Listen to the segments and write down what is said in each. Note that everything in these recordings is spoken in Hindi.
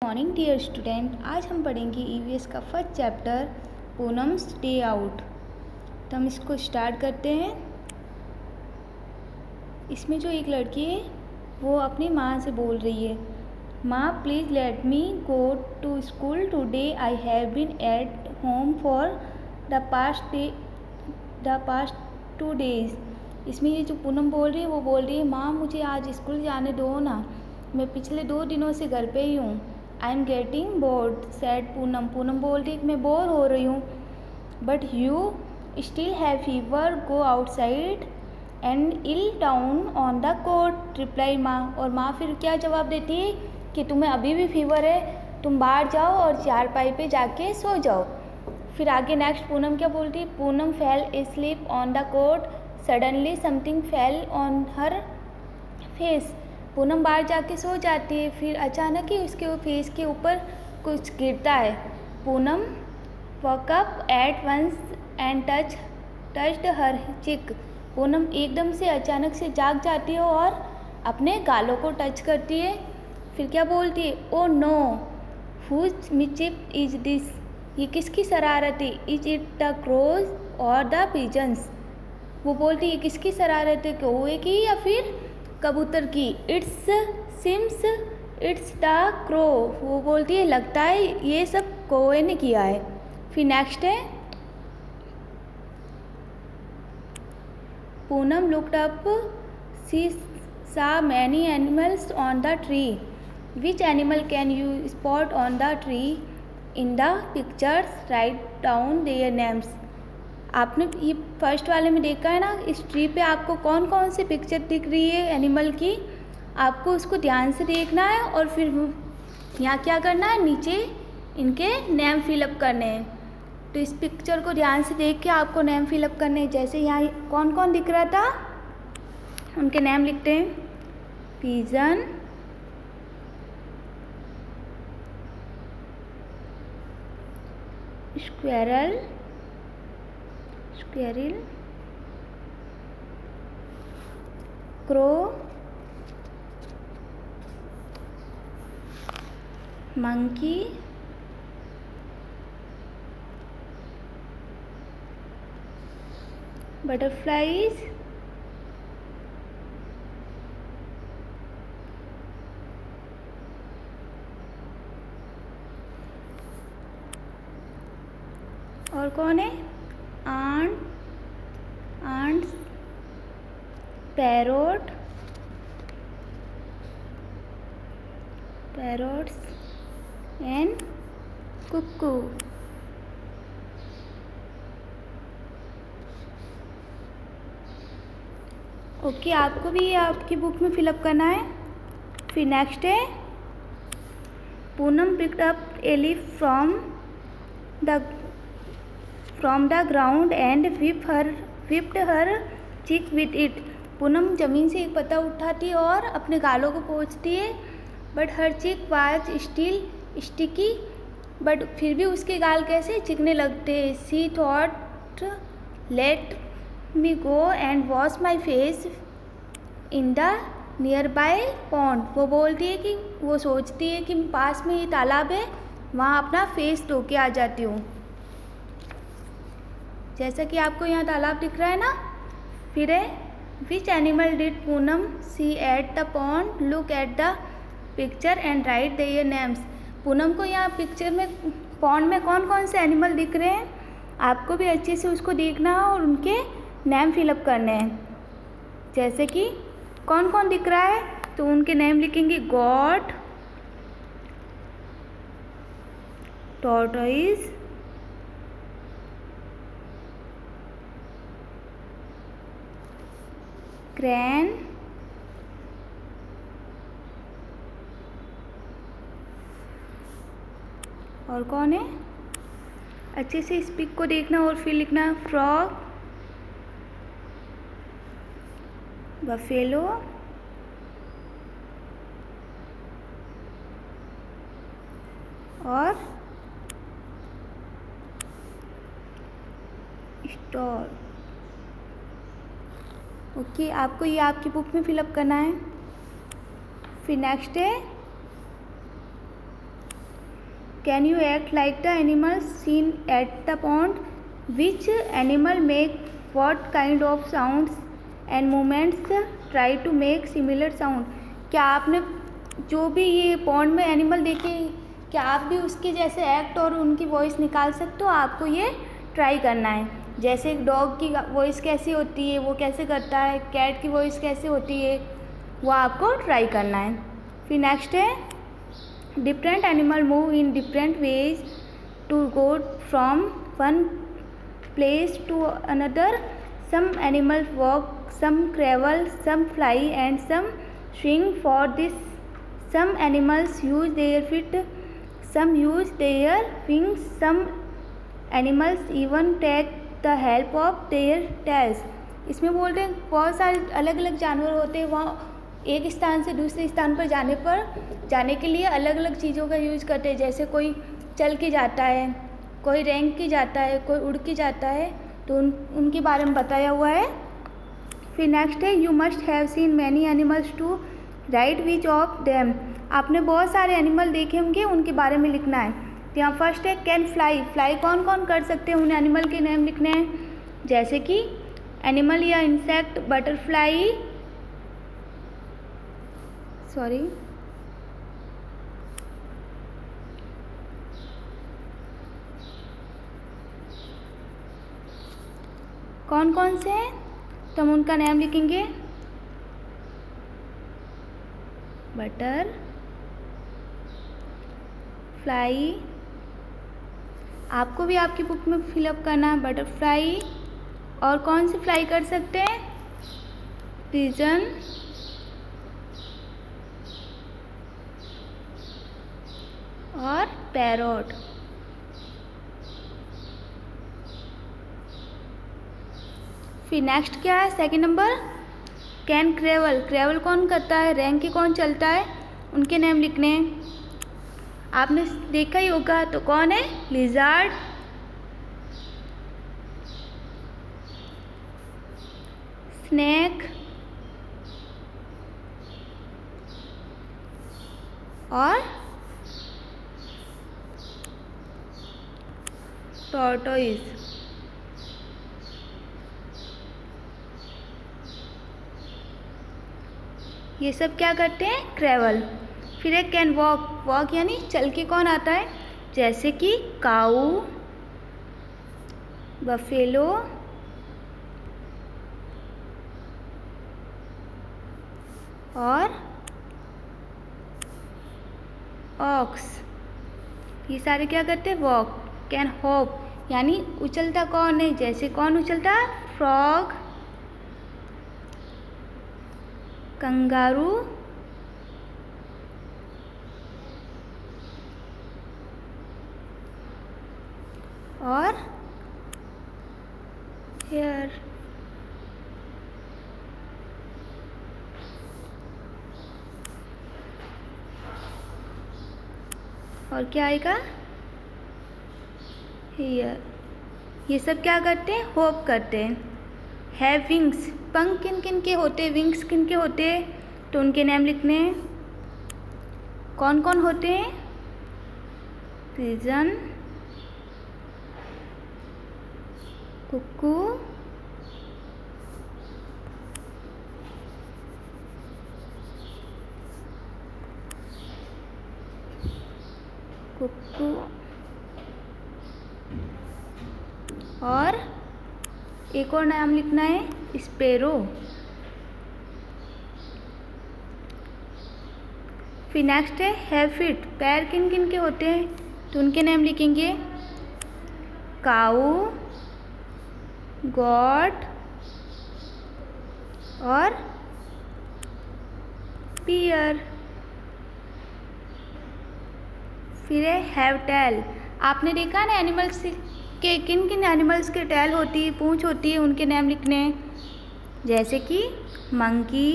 मॉर्निंग डियर स्टूडेंट, आज हम पढ़ेंगे ईवीएस का first chapter Poonam's day out. तो हम इसको स्टार्ट करते हैं। इसमें जो एक लड़की है वो अपनी माँ से बोल रही है, माँ please let me go to school today, I have been at home for the past 2 days। इसमें ये जो पूनम बोल रही है वो बोल रही है, माँ मुझे आज स्कूल जाने दो ना, मैं पिछले 2 दिनों से घर पे ही हूँ। I am getting bored said Poonam. Poonam बोल रही है कि मैं बोर हो रही हूँ। But you still have fever, go outside and ill down on the coat, reply माँ। और माँ फिर क्या जवाब देती है कि तुम्हें अभी भी फीवर है, तुम बाहर जाओ और चारपाई पे जाके सो जाओ। फिर आगे नेक्स्ट पूनम क्या बोलती है, Poonam fell sleep on the coat, suddenly something fell on her face. Poonam बाहर जाके सो जाती है, फिर अचानक ही उसके फेस के ऊपर कुछ गिरता है। Poonam walk up at once and touched her cheek. Poonam एकदम से अचानक से जाग जाती है और अपने गालों को टच करती है। फिर क्या बोलती है, oh no whose mischief is this, ये किसकी शरारत है। Is it the crows or the pigeons, वो बोलती है किसकी शरारत है, कौवे की या फिर कबूतर की। It's seems it's the crow, वो बोलती है लगता है ये सब कौवे ने किया है। फिर नेक्स्ट है, पूनम लुक्ड अप, सी सा many animals on the tree, which animal can you spot on the tree, in the pictures write down their names. आपने ये फर्स्ट वाले में देखा है ना, इस ट्री पे आपको कौन कौन सी पिक्चर दिख रही है एनिमल की, आपको उसको ध्यान से देखना है और फिर यहाँ क्या करना है, नीचे इनके नेम फिलअप करने हैं। तो इस पिक्चर को ध्यान से देख के आपको नेम फिलअप करने हैं। जैसे यहाँ कौन कौन दिख रहा था, उनके नेम लिखते हैं, pigeon, squirrel, crow, monkey, butterflies, और कौन है, ants, parrots and cuckoo। Okay, आपको भी आपकी बुक में फिलअप करना है। फिर नेक्स्ट है, Poonam picked up a leaf from the ground and whipped हर चिक विथ इट। पूनम ज़मीन से एक पत्ता उठाती है और अपने गालों को पोंछती है, बट हर चिक वाज स्टिल स्टिकी, बट फिर भी उसके गाल कैसे चिकने लगते हैं। She thought let me go and wash my face in the nearby pond, वो बोलती है कि वो सोचती है कि पास में ये तालाब है, वहाँ अपना फेस धो के आ जाती हूँ। जैसा कि आपको यहाँ तालाब दिख रहा है ना। फिर है, which animal did Poonam see at the pond, look at the picture and write their names. Poonam को यहाँ पिक्चर में पॉन्ड में कौन कौन से एनिमल दिख रहे हैं, आपको भी अच्छे से उसको देखना है और उनके नेम फिलअप करने हैं। जैसे कि कौन कौन दिख रहा है, तो उनके नेम लिखेंगे, गॉट, टॉर्टोइज, क्रैन, और कौन है, अच्छे से इस पिक को देखना और फिर लिखना, फ्रॉग, बफेलो, और स्टॉर। ओके, आपको ये आपकी बुक में फिलअप करना है। फिर नेक्स्ट है, can you act like the animals seen at the pond? Which animal make what kind of sounds and movements? Try to make similar sound. क्या आपने जो भी ये पॉन्ड में एनिमल देखे, क्या आप भी उसके जैसे एक्ट और उनकी वॉइस निकाल सकते हो? आपको ये ट्राई करना है। जैसे डॉग की वॉइस कैसी होती है, वो कैसे करता है, कैट की वॉइस कैसे होती है, वो आपको ट्राई करना है। फिर नेक्स्ट है different animal move in different ways to go from one place to another. Some animal walk, some travel, some fly and some swing. For this some animals use their feet, some use their wings, some animals even take the help of their tails. इसमें बोलते हैं बहुत सारे अलग अलग जानवर होते हैं, वहाँ एक स्थान से दूसरे स्थान पर जाने के लिए अलग अलग चीज़ों का यूज़ करते हैं। जैसे कोई चल के जाता है, कोई रेंग के जाता है, कोई उड़ के जाता है, तो उनके बारे में बताया हुआ है। फिर नेक्स्ट है you must have seen many animals to write which of them. आपने बहुत सारे एनिमल देखे होंगे, उनके बारे में लिखना है। तो यहाँ फर्स्ट है कैन फ्लाई। फ्लाई कौन कौन कर सकते हैं, उन एनिमल के नेम लिखने हैं। जैसे कि एनिमल या इंसेक्ट, बटरफ्लाई, कौन कौन से हैं तो हम उनका नाम लिखेंगे। बटर फ्लाई, आपको भी आपकी बुक में फिलअप करना है बटरफ्लाई। और कौन सी फ्लाई कर सकते हैं, पिजन, और पैरोट। फिर नेक्स्ट क्या है, सेकंड नंबर कैन क्रेवल। क्रेवल कौन करता है, रैंक के कौन चलता है, उनके नेम लिखने हैं। आपने देखा ही होगा, तो कौन है, लिजार्ड, स्नेक और टॉर्टोइज। ये सब क्या करते हैं, क्रेवल। फिर एक कैन वॉक। वॉक यानी चल के कौन आता है, जैसे कि काऊ, बफेलो और ऑक्स। ये सारे क्या करते हैं, वॉक। कैन हॉप यानी उछलता कौन है, जैसे कौन उछलता है, फ्रॉग, कंगारू और हेयर। और क्या आएगा, हेयर। ये सब क्या करते हैं, होप करते हैं। हैव विंग्स, पंख किन किन के होते हैं, विंग्स किन के होते हैं, तो उनके नाम लिखने हैं। कौन कौन होते हैं, पिजन, कुक्कू, कुक्कू और एक और नाम लिखना है, स्पैरो। फिर नेक्स्ट है हैव फीट। पैर किन किन के होते हैं, तो उनके नाम लिखेंगे, काऊ, गॉट और पियर। फिर है हैव टेल। आपने देखा ना एनिमल्स के किन किन एनिमल्स के टेल होती है, पूंछ होती है, उनके नाम लिखने हैं। जैसे कि मंकी,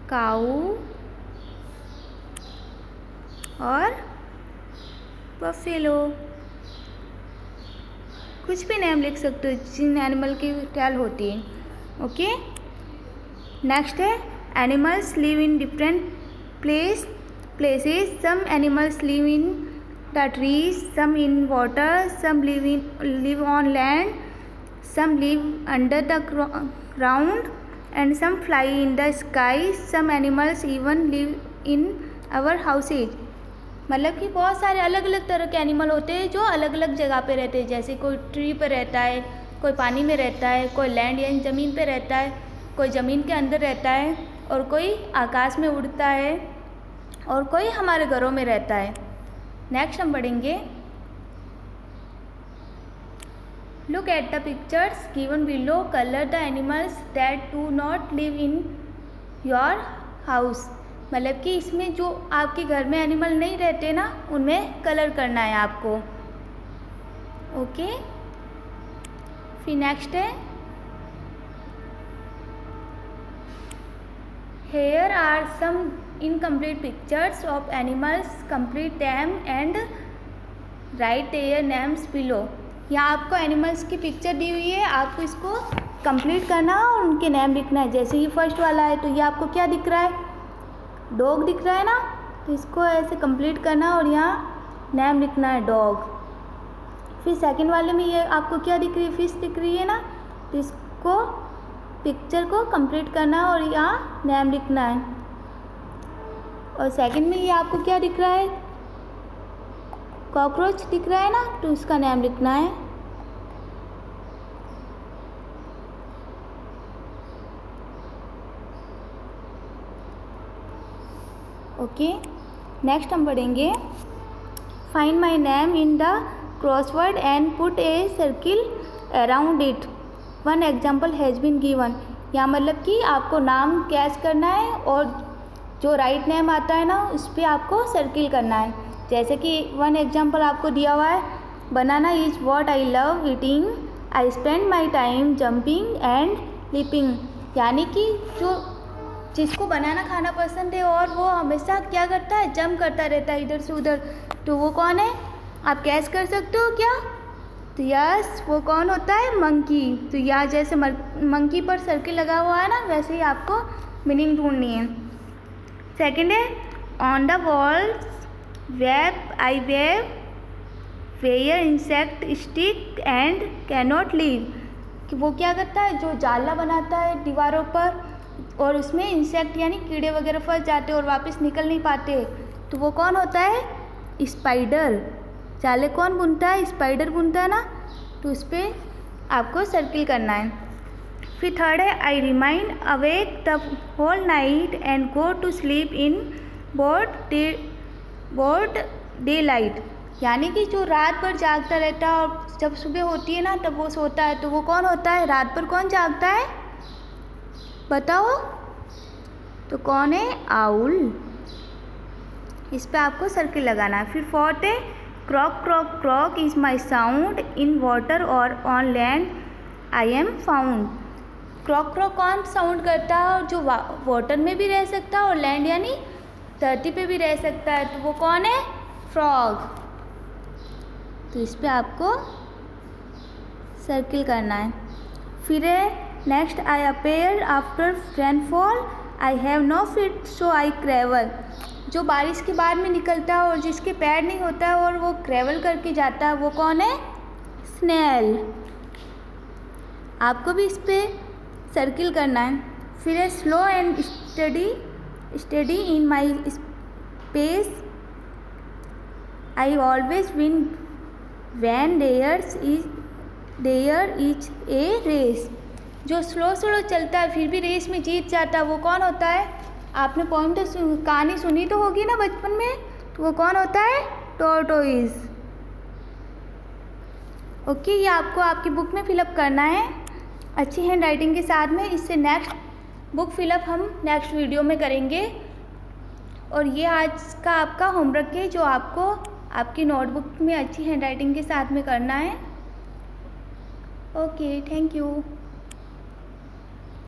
काऊ और बफेलो। कुछ भी नेम लिख सकते हो जिन एनिमल की टेल होती है। ओके, नेक्स्ट है animals live in different places. Some animals live in the trees, some in water, some live on land, some live under the ground, and some fly in the sky. Some animals even live in our houses. मतलब कि बहुत सारे अलग अलग तरह के एनिमल होते हैं जो अलग अलग जगह पे रहते हैं, जैसे कोई ट्री पे रहता है, कोई पानी में रहता है, कोई लैंड यानी ज़मीन पे रहता है, कोई ज़मीन के अंदर रहता है, और कोई आकाश में उड़ता है, और कोई हमारे घरों में रहता है। नेक्स्ट हम पढ़ेंगे, look at the pictures given below, colour the animals that do not live in your house. मतलब कि इसमें जो आपके घर में एनिमल नहीं रहते ना, उनमें कलर करना है आपको। ओके, फिर नेक्स्ट है, here are some incomplete pictures of animals, complete them and write their names below. यहाँ आपको एनिमल्स की पिक्चर दी हुई है, आपको इसको कंप्लीट करना और उनके नेम लिखना है। जैसे ये फर्स्ट वाला है, तो ये आपको क्या दिख रहा है, डॉग दिख रहा है ना, तो इसको ऐसे कंप्लीट करना और यहाँ नेम लिखना है डॉग। फिर सेकंड वाले में ये आपको क्या दिख रही है, फिश दिख रही है ना, तो इसको पिक्चर को कंप्लीट करना और यहाँ नेम लिखना है। और सेकंड में ये आपको क्या दिख रहा है, कॉकरोच दिख रहा है ना, तो उसका नेम लिखना है। ओके, नेक्स्ट हम पढ़ेंगे, find my name in the crossword and put a circle around it, one example has been given. यहाँ मतलब कि आपको नाम कैच करना है और जो राइट नेम आता है ना, उस पर आपको सर्किल करना है। जैसे कि वन एग्जाम्पल आपको दिया हुआ है, banana is what I love eating, I spend my time jumping and leaping. यानी कि जो जिसको बनाना खाना पसंद है और वो हमेशा क्या करता है, जंप करता रहता है इधर से उधर, तो वो कौन है, आप कैच कर सकते हो क्या, तो यस वो कौन होता है, मंकी। तो यहाँ जैसे मंकी पर सर्किल लगा हुआ है ना, वैसे ही आपको मीनिंग ढूंढनी है। सेकंड है, on the walls web I web where insect stick and cannot leave. कि वो क्या करता है, जो जाला बनाता है दीवारों पर और उसमें इंसेक्ट यानी कीड़े वगैरह फंस जाते और वापस निकल नहीं पाते, तो वो कौन होता है, स्पाइडर। जाले कौन बुनता है, स्पाइडर बुनता है ना, तो उस पर आपको सर्किल करना है। फिर थर्ड है, I remain awake the whole night and go to sleep in broad daylight. यानी कि जो रात भर जागता रहता है और जब सुबह होती है ना तब वो सोता है, तो वो कौन होता है, रात भर कौन जागता है, बताओ, तो कौन है, आउल। इस पे आपको सर्किल लगाना है। फिर फोर्थ है, croak croak croak is my sound in water और on land I am found. Croak croak कौन साउंड करता है, और जो वाटर में भी रह सकता है और लैंड यानी धरती पे भी रह सकता है, तो वो कौन है, फ्रॉग। तो इस पे आपको सर्किल करना है। फिर है next, I appear after rainfall I have no feet so I crawl. जो बारिश के बाद में निकलता है और जिसके पैर नहीं होता है और वो क्रेवल करके जाता है, वो कौन है, स्नेल। आपको भी इस पर सर्किल करना है। फिर है slow and steady in my space I always win when there is a race. जो स्लो चलता है फिर भी रेस में जीत जाता है, वो कौन होता है, आपने पोएम तो कहानी सुनी तो होगी ना बचपन में, तो वो कौन होता है, टॉर्टोइज। ओके, ये आपको आपकी बुक में फिलअप करना है अच्छी हैंड राइटिंग के साथ में। इससे नेक्स्ट बुक फिलअप हम नेक्स्ट वीडियो में करेंगे। और ये आज का आपका होमवर्क है जो आपको आपकी नोटबुक में अच्छी हैंड राइटिंग के साथ में करना है। Okay, thank you.